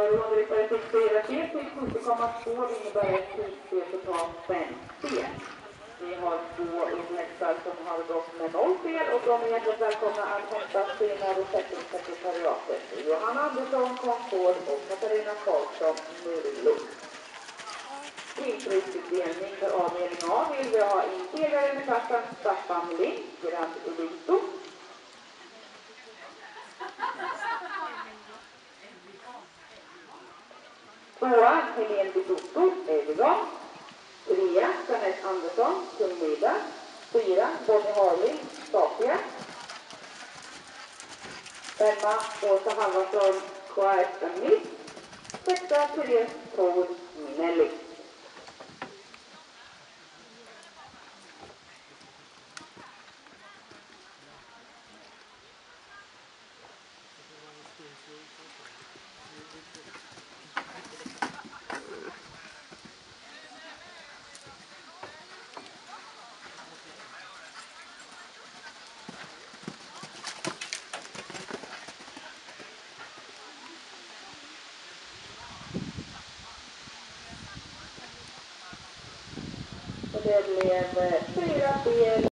Lånerippare fick 4 fel till 70,2 innebär ett tidsfel totalt 5 fel. Vi har 2 unghästar som har gått med 0 fel och de är hjärtligt välkomna att hämta sina besättningssekretariatet. Johanna Andersson, Komfort och Katarina Karlsson, Murlund. Tillfriskutdelning för avdelning A vill vi ha in segraren i klassen Staffan Lind, Grand Elito. Tvåa, Helene Bisotto, Evigan. 3, Jeanette Andersson, Kungmida. 4, Bonnie Harling, Sapia. 5, Åsa Halvarsson, KS Mitt. 6, Therese Thor, Nelly. Det blev 4 fel.